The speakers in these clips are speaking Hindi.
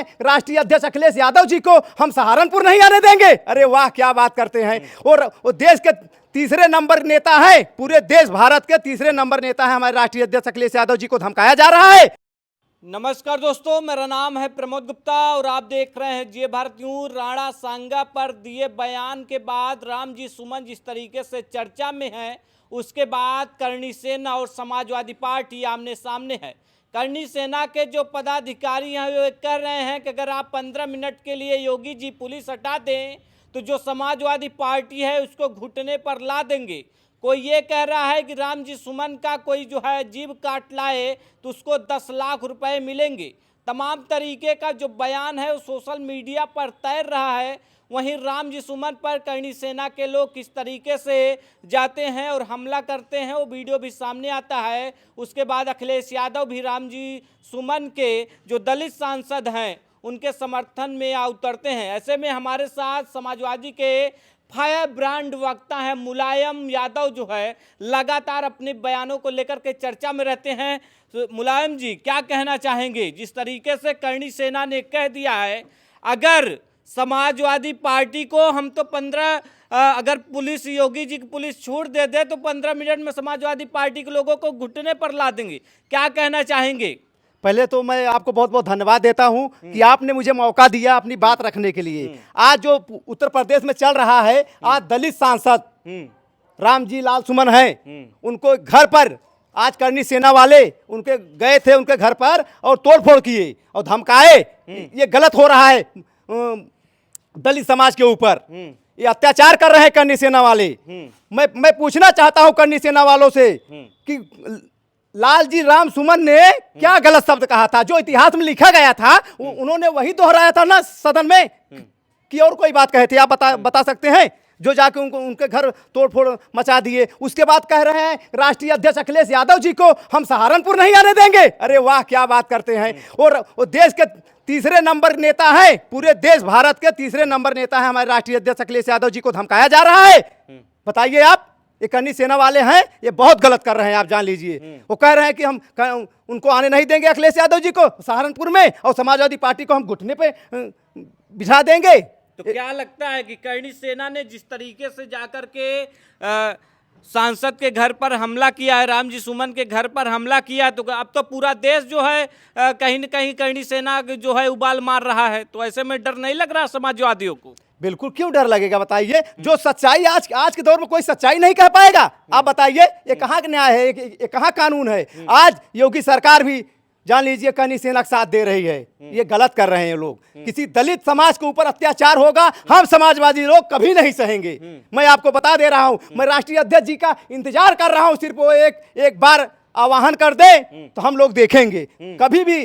हैं राष्ट्रीय अध्यक्ष अखिलेश यादव जी को हम सहारनपुर नहीं आने देंगे। अरे वाह, क्या बात करते हैं। और देश के तीसरे नंबर नेता है, पूरे देश भारत के तीसरे नंबर नेता है हमारे राष्ट्रीय अध्यक्ष अखिलेश यादव जी को धमकाया जा रहा है। नमस्कार दोस्तों, मेरा नाम है प्रमोद गुप्ता और आप देख रहे हैं जिये भारत न्यूज। राणा सांगा पर दिए बयान के बाद रामजी सुमन जिस तरीके से चर्चा में है, उसके बाद करणी सेना और समाजवादी पार्टी आमने सामने है। करणी सेना के जो पदाधिकारी हैं वो कह रहे हैं कि अगर आप 15 मिनट के लिए योगी जी पुलिस हटा दें तो जो समाजवादी पार्टी है उसको घुटने पर ला देंगे। कोई ये कह रहा है कि रामजी सुमन का कोई जो है जीभ काट लाए तो उसको 10 लाख रुपए मिलेंगे। तमाम तरीके का जो बयान है वो सोशल मीडिया पर तैर रहा है। वहीं रामजी सुमन पर करणी सेना के लोग किस तरीके से जाते हैं और हमला करते हैं वो वीडियो भी सामने आता है। उसके बाद अखिलेश यादव भी रामजी सुमन के जो दलित सांसद हैं उनके समर्थन में आ उतरते हैं। ऐसे में हमारे साथ समाजवादी के फायर ब्रांड वक्ता है मुलायम यादव जो है लगातार अपने बयानों को लेकर के चर्चा में रहते हैं। तो मुलायम जी क्या कहना चाहेंगे? जिस तरीके से करणी सेना ने कह दिया है अगर समाजवादी पार्टी को हम तो 15 अगर पुलिस योगी जी की पुलिस छूट दे दे तो 15 मिनट में समाजवादी पार्टी के लोगों को घुटने पर ला देंगे, क्या कहना चाहेंगे? पहले तो मैं आपको बहुत बहुत धन्यवाद देता हूं कि आपने मुझे मौका दिया अपनी बात रखने के लिए। आज जो उत्तर प्रदेश में चल रहा है, आज दलित सांसद रामजी लाल सुमन हैं, उनको घर पर आज करणी सेना वाले उनके गए थे उनके घर पर और तोड़फोड़ किए और धमकाए। ये गलत हो रहा है दलित समाज के ऊपर, ये अत्याचार कर रहे हैं करणी सेना वाले। मैं पूछना चाहता हूं करणी सेना वालों से कि लालजी राम सुमन ने क्या गलत शब्द कहा था? जो इतिहास में लिखा गया था उन्होंने वही दोहराया था ना सदन में, कि और कोई बात कहे थे? आप बता सकते हैं? जो जाके उनके घर तोड़फोड़ मचा दिए, उसके बाद कह रहे हैं राष्ट्रीय अध्यक्ष अखिलेश यादव जी को हम सहारनपुर नहीं आने देंगे। अरे वाह, क्या बात करते हैं। और देश के तीसरे नंबर नेता है, पूरे देश भारत के तीसरे नंबर नेता है हमारे राष्ट्रीय अध्यक्ष अखिलेश यादव जी को धमकाया जा रहा है। बताइए आप, ये करणी सेना वाले हैं, ये बहुत गलत कर रहे हैं, आप जान लीजिए। वो कह रहे हैं कि हम उनको आने नहीं देंगे अखिलेश यादव जी को सहारनपुर में, और समाजवादी पार्टी को हम घुटने पे बिछा देंगे। तो क्या लगता है कि करणी सेना ने जिस तरीके से जाकर के सांसद के घर पर हमला किया है, रामजी सुमन के घर पर हमला किया, तो अब तो पूरा देश जो है कहीं न कहीं करणी सेना जो है उबाल मार रहा है। तो ऐसे में डर नहीं लग रहा समाजवादियों को? बिल्कुल, क्यों डर लगेगा? बताइए, जो सच्चाई आज के दौर में कोई सच्चाई नहीं कह पाएगा। आप बताइए, ये कहाँ का न्याय है, ये कहाँ कानून है? आज योगी सरकार भी जान लीजिए करणी सेना का साथ दे रही है। ये गलत कर रहे हैं लोग। किसी दलित समाज के ऊपर अत्याचार होगा, हम समाजवादी लोग कभी नहीं सहेंगे। मैं आपको बता दे रहा हूं, मैं राष्ट्रीय अध्यक्ष जी का इंतजार कर रहा हूं, सिर्फ वो एक बार आह्वान कर दे तो हम लोग देखेंगे। कभी भी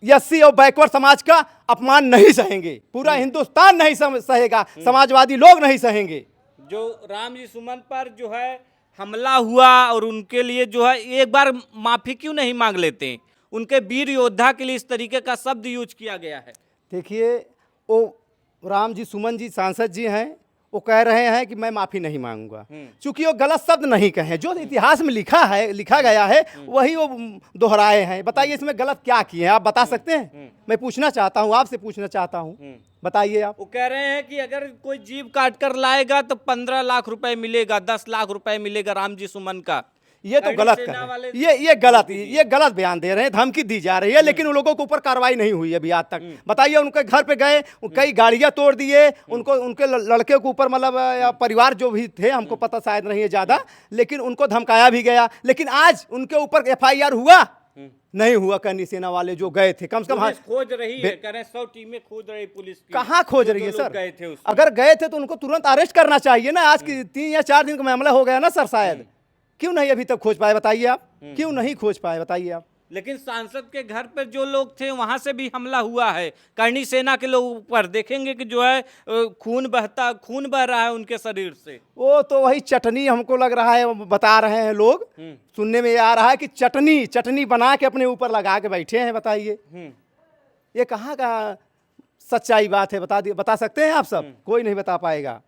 एससी और बैकवर्ड समाज का अपमान नहीं सहेंगे। पूरा हिंदुस्तान नहीं सहेगा, समाजवादी लोग नहीं सहेंगे। जो रामजी सुमन पर जो है हमला हुआ और उनके लिए जो है एक बार माफी क्यों नहीं मांग लेते? उनके वीर योद्धा के लिए इस तरीके का शब्द यूज किया गया है। देखिए, वो रामजी सुमन जी सांसद जी हैं, वो कह रहे हैं कि मैं माफी नहीं मांगूंगा, क्योंकि वो गलत शब्द नहीं कहे। जो इतिहास में लिखा गया है वही वो दोहराए हैं। बताइए इसमें गलत क्या किए हैं? आप बता सकते हैं? मैं पूछना चाहता हूं, आपसे पूछना चाहता हूं, बताइए आप। वो कह रहे हैं कि अगर कोई जीभ काट कर लाएगा तो 15 लाख रुपए मिलेगा, 10 लाख रुपए मिलेगा रामजी सुमन का। ये तो गलत कर रहे हैं। ये गलत बयान दे रहे हैं, धमकी दी जा रही है, लेकिन उन लोगों के ऊपर कार्रवाई नहीं हुई अभी आज तक। बताइए, उनके घर पे गए, कई गाड़ियां तोड़ दिए, उनके लड़के के ऊपर, मतलब परिवार जो भी थे, हमको पता शायद नहीं है ज्यादा, लेकिन उनको धमकाया भी गया। लेकिन आज उनके ऊपर FIR हुआ नहीं हुआ। करणी सेना वाले जो गए थे, कम से कम खोज रही है, कह रहे 100 टीमें खोज रही पुलिस की। कहाँ खोज रही है सर? गए थे, अगर गए थे तो उनको तुरंत अरेस्ट करना चाहिए ना। आज की 3 या 4 दिन का मामला हो गया ना सर, शायद क्यों नहीं अभी तक खोज पाए? बताइए आप, क्यों नहीं खोज पाए? बताइए आप। लेकिन सांसद के घर पर जो लोग थे वहां से भी हमला हुआ है करणी सेना के लोगों पर। देखेंगे कि जो है खून बह रहा है उनके शरीर से। वो तो वही चटनी हमको लग रहा है, बता रहे हैं लोग, सुनने में आ रहा है कि चटनी बना के अपने ऊपर लगा के बैठे हैं। बताइए, ये कहाँ का सच्चाई बात है? बता सकते हैं आप सब? कोई नहीं बता पाएगा।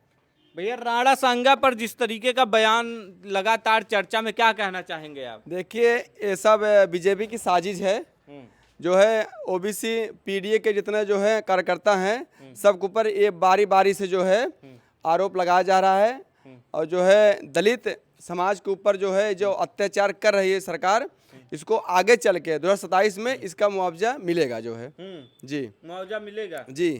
भैया, राणा सांगा पर जिस तरीके का बयान लगातार चर्चा में, क्या कहना चाहेंगे आप? देखिए, ये सब बीजेपी की साजिश है। जो है ओबीसी पीडीए के जितने जो है कार्यकर्ता हैं सबके ऊपर ये बारी बारी से जो है आरोप लगाया जा रहा है। और जो है दलित समाज के ऊपर जो है जो अत्याचार कर रही है सरकार, इसको आगे चल के 2027 में इसका मुआवजा मिलेगा जो है। जी मुआवजा मिलेगा। जी।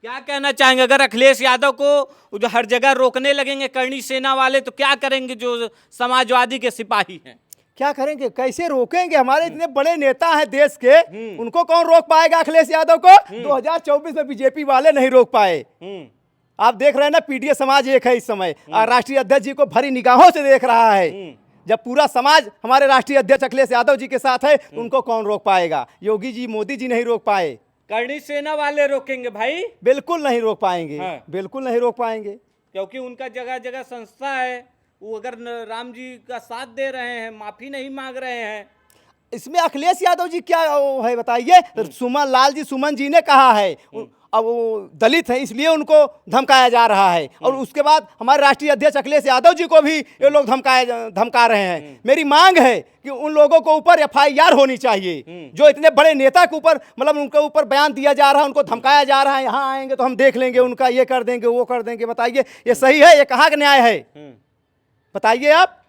क्या कहना चाहेंगे अगर अखिलेश यादव को जो हर जगह रोकने लगेंगे करणी सेना वाले, तो क्या करेंगे जो समाजवादी के सिपाही हैं? क्या करेंगे, कैसे रोकेंगे? हमारे इतने बड़े नेता हैं देश के, उनको कौन रोक पाएगा अखिलेश यादव को? 2024 में बीजेपी वाले नहीं रोक पाए। आप देख रहे हैं ना, पीडीए समाज एक है इस समय, राष्ट्रीय अध्यक्ष जी को भरी निगाहों से देख रहा है। जब पूरा समाज हमारे राष्ट्रीय अध्यक्ष अखिलेश यादव जी के साथ है, तो उनको कौन रोक पाएगा? योगी जी, मोदी जी नहीं रोक पाए। करणी सेना वाले रोकेंगे भाई? बिल्कुल नहीं रोक पाएंगे। हाँ। बिल्कुल नहीं रोक पाएंगे, क्योंकि उनका जगह जगह संस्था है, वो अगर राम जी का साथ दे रहे हैं, माफी नहीं मांग रहे हैं। इसमें अखिलेश यादव जी क्या वो है बताइए? सुमन लाल जी, सुमन जी ने कहा है अब वो दलित है इसलिए उनको धमकाया जा रहा है, और उसके बाद हमारे राष्ट्रीय अध्यक्ष अखिलेश यादव जी को भी ये लोग धमका रहे हैं। मेरी मांग है कि उन लोगों को ऊपर FIR होनी चाहिए, जो इतने बड़े नेता के ऊपर, मतलब उनके ऊपर बयान दिया जा रहा है, उनको धमकाया जा रहा है, यहाँ आएंगे तो हम देख लेंगे उनका, ये कर देंगे, वो कर देंगे। बताइए ये सही है? ये कहाँ का न्याय है? बताइए आप।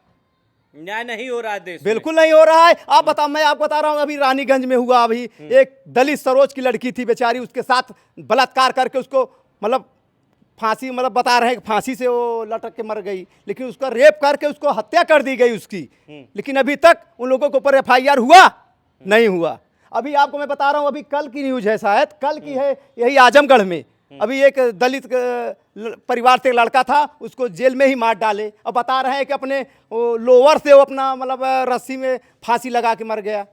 न्याय नहीं हो रहा है देश में। बिल्कुल नहीं हो रहा है। आप बताओ, मैं आपको बता रहा हूँ, अभी रानीगंज में हुआ, अभी एक दलित सरोज की लड़की थी बेचारी, उसके साथ बलात्कार करके उसको मतलब फांसी, मतलब बता रहे हैं कि फांसी से वो लटक के मर गई, लेकिन उसका रेप करके उसको हत्या कर दी गई उसकी। लेकिन अभी तक उन लोगों के ऊपर FIR हुआ नहीं हुआ। अभी आपको मैं बता रहा हूँ, अभी कल की न्यूज है, शायद कल की है, यही आजमगढ़ में अभी एक दलित परिवार से लड़का था, उसको जेल में ही मार डाले, और बता रहे हैं कि अपने लोअर से वो अपना मतलब रस्सी में फांसी लगा के मर गया।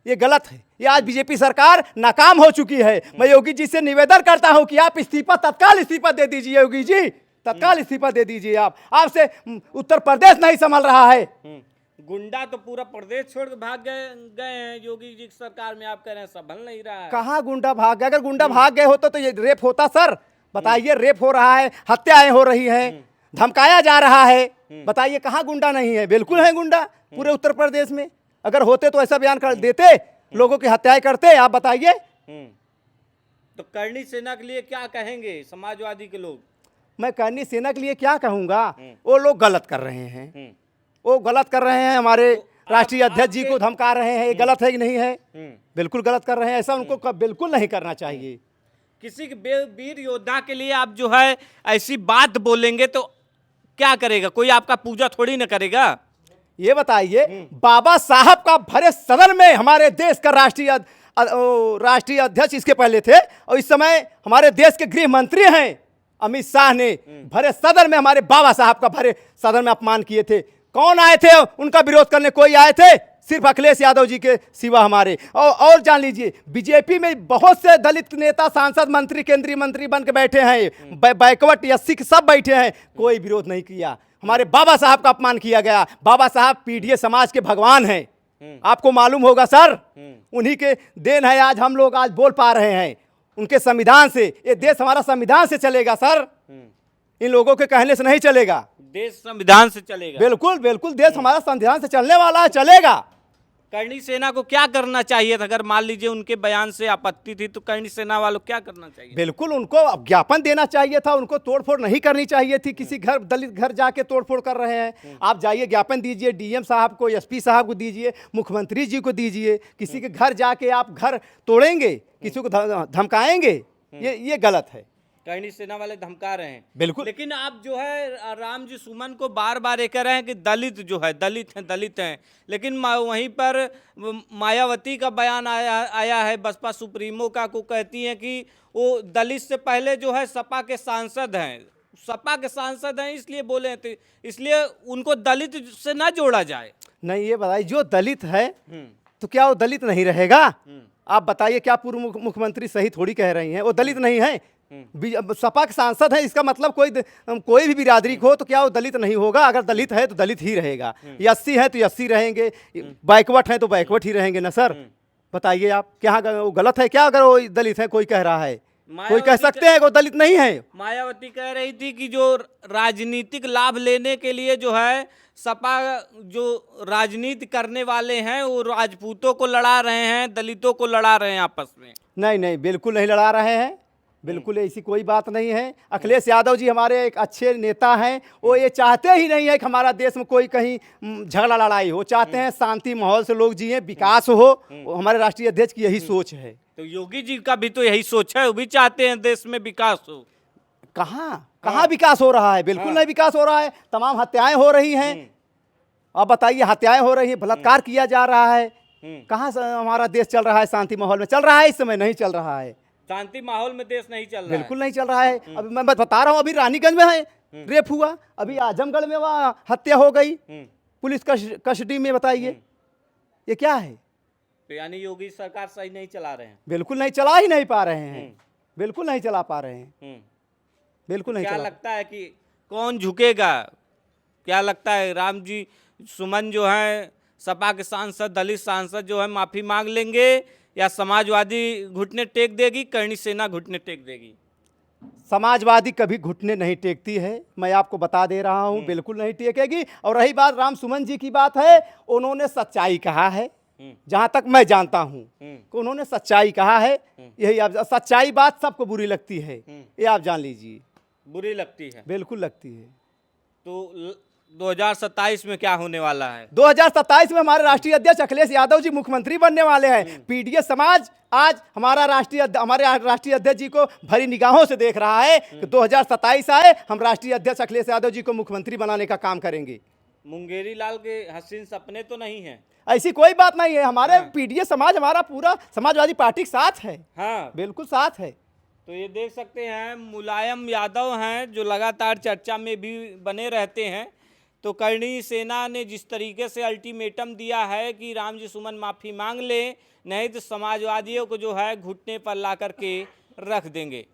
ये गलत है। ये आज बीजेपी सरकार नाकाम हो चुकी है। मैं योगी जी से निवेदन करता हूं कि आप तत्काल इस्तीफा दे दीजिए। योगी जी तत्काल इस्तीफा दे दीजिए। आपसे उत्तर प्रदेश नहीं संभल रहा है। गुंडा तो पूरा प्रदेश छोड़ के भाग गए हैं योगी जी की सरकार में, आप कह रहे हैं संभल नहीं रहा है। कहाँ गुंडा भाग गया? अगर गुंडा भाग गए होते तो ये रेप होता सर? बताइए, रेप हो रहा है, हत्याएं हो रही हैं, धमकाया जा रहा है। बताइए कहाँ गुंडा नहीं है? बिल्कुल है गुंडा पूरे उत्तर प्रदेश में। अगर होते तो ऐसा बयान कर देते, लोगों की हत्याएं करते। आप बताइए। तो करणी सेना के लिए क्या कहेंगे समाजवादी के लोग? मैं करणी सेना के लिए क्या कहूंगा? वो लोग गलत कर रहे हैं, वो गलत कर रहे हैं। हमारे राष्ट्रीय अध्यक्ष जी को धमका रहे हैं। ये गलत है कि नहीं है? बिल्कुल गलत कर रहे हैं। ऐसा उनको बिल्कुल नहीं करना चाहिए। किसी वीर योद्धा के लिए आप जो है ऐसी बात बोलेंगे तो क्या करेगा? कोई आपका पूजा थोड़ी ना करेगा। ये बताइए, बाबा साहब का भरे सदन में हमारे देश का राष्ट्रीय अध्यक्ष इसके पहले थे, और इस समय हमारे देश के गृह मंत्री हैं अमित शाह ने भरे सदन में हमारे बाबा साहब का भरे सदन में अपमान किए थे। कौन आए थे उनका विरोध करने? कोई आए थे? सिर्फ अखिलेश यादव जी के सिवा हमारे। और जान लीजिए, बीजेपी में बहुत से दलित नेता, सांसद, मंत्री, केंद्रीय मंत्री बन के बैठे हैं, बैकवर्ड SC के सब बैठे हैं, कोई विरोध नहीं किया। हमारे बाबा साहब का अपमान किया गया। बाबा साहब पीडीए समाज के भगवान हैं, आपको मालूम होगा सर। उन्हीं के देन है आज हम लोग आज बोल पा रहे हैं। उनके संविधान से ये देश हमारा संविधान से चलेगा सर, इन लोगों के कहने से नहीं चलेगा। देश संविधान से चलेगा। बिल्कुल बिल्कुल, देश हमारा संविधान से चलने वाला है, चलेगा। करणी सेना को क्या करना चाहिए था? अगर मान लीजिए उनके बयान से आपत्ति थी तो करणी सेना वालों क्या करना चाहिए? बिल्कुल उनको ज्ञापन देना चाहिए था, उनको तोड़फोड़ नहीं करनी चाहिए थी। किसी घर, दलित घर जाके तोड़फोड़ कर रहे हैं। आप जाइए, ज्ञापन दीजिए, DM साहब को, SP साहब को दीजिए, मुख्यमंत्री जी को दीजिए। किसी के घर जाके आप घर तोड़ेंगे, किसी को धमकाएंगे, ये गलत है। करणी सेना वाले धमका रहे हैं। बिल्कुल। लेकिन आप जो है राम जी सुमन को बार बार ये कह रहे हैं कि दलित जो है दलित हैं, लेकिन वहीं पर मायावती का बयान आया है बसपा सुप्रीमो का, को कहती हैं कि वो दलित से पहले जो है सपा के सांसद हैं, सपा के सांसद हैं इसलिए बोले थे, इसलिए उनको दलित से ना जोड़ा जाए। नहीं, ये बताइए, जो दलित है तो क्या वो दलित नहीं रहेगा? आप बताइए, क्या पूर्व मुख्यमंत्री सही थोड़ी कह रही हैं? वो दलित नहीं है, सपा के सांसद है, इसका मतलब कोई भी बिरादरी को हो तो क्या वो दलित नहीं होगा? अगर दलित है तो दलित ही रहेगा, SC है तो SC रहेंगे, बैकवर्ड है तो बैकवर्ड ही रहेंगे ना सर। बताइए आप, क्या वो गलत है क्या अगर वो दलित है कोई कह रहा है? कोई कह सकते हैं कि वो दलित नहीं है? मायावती कह रही थी कि जो राजनीतिक लाभ लेने के लिए जो है सपा जो राजनीति करने वाले हैं वो राजपूतों को लड़ा रहे हैं, दलितों को लड़ा रहे हैं आपस में। नहीं नहीं, बिल्कुल नहीं लड़ा रहे हैं, बिल्कुल ऐसी कोई बात नहीं है। अखिलेश यादव जी हमारे एक अच्छे नेता हैं, वो ये चाहते ही नहीं है कि हमारा देश में कोई कहीं झगड़ा लड़ाई हो, चाहते हैं शांति माहौल से लोग जिए, विकास हो। हमारे राष्ट्रीय अध्यक्ष की यही सोच है। तो योगी जी का भी तो यही सोच है, वो भी चाहते हैं देश में विकास हो। कहाँ विकास हो रहा है? बिल्कुल नहीं विकास हो रहा है। तमाम हत्याएं हो रही हैं। अब बताइए, हत्याएं हो रही हैं, बलात्कार किया जा रहा है। कहाँ से हमारा देश चल रहा है? शांति माहौल में चल रहा है? इस समय नहीं चल रहा है। शांति माहौल में देश नहीं चल रहा है, बिल्कुल नहीं चल रहा है। अभी मैं बता रहा हूँ, अभी रानीगंज में है रेप हुआ, अभी आजमगढ़ में वहाँ हत्या हो गई पुलिस कस्टडी में। बताइए ये क्या है? तो यानी योगी सरकार सही नहीं चला रहे हैं। बिल्कुल नहीं, चला ही नहीं पा रहे हैं, बिल्कुल नहीं चला पा रहे हैं, बिल्कुल नहीं क्या चला। लगता है कि कौन झुकेगा? क्या लगता है राम जी सुमन जो है सपा के सांसद, दलित सांसद जो है माफी मांग लेंगे, या समाजवादी घुटने टेक देगी, करणी सेना घुटने टेक देगी? समाजवादी कभी घुटने नहीं टेकती है, मैं आपको बता दे रहा हूँ, बिल्कुल नहीं टेकेगी। और रही बात राम सुमन जी की बात है, उन्होंने सच्चाई कहा है, जहां तक मैं जानता हूं कि उन्होंने सच्चाई कहा है। यही आप, सच्चाई बात सबको बुरी लगती है, ये आप जान लीजिए। बुरी लगती है, बिल्कुल लगती है। तो 2027 में क्या होने वाला है? 2027 में हमारे राष्ट्रीय अध्यक्ष अखिलेश यादव जी मुख्यमंत्री बनने वाले हैं। पीडीए समाज आज हमारे राष्ट्रीय अध्यक्ष जी को भरी निगाहों से देख रहा है कि 2027 आए, हम राष्ट्रीय अध्यक्ष अखिलेश यादव जी को मुख्यमंत्री बनाने का काम करेंगे। मुंगेरी लाल के हसीन सपने तो नहीं है? ऐसी कोई बात नहीं है। हमारे पीडीए समाज, हमारा पूरा समाजवादी पार्टी के साथ है। हाँ, बिल्कुल साथ है। तो ये देख सकते हैं मुलायम यादव हैं जो लगातार चर्चा में भी बने रहते हैं। तो करणी सेना ने जिस तरीके से अल्टीमेटम दिया है कि राम जी सुमन माफ़ी मांग ले, नहीं तो समाजवादियों को जो है घुटने पर ला करके रख देंगे।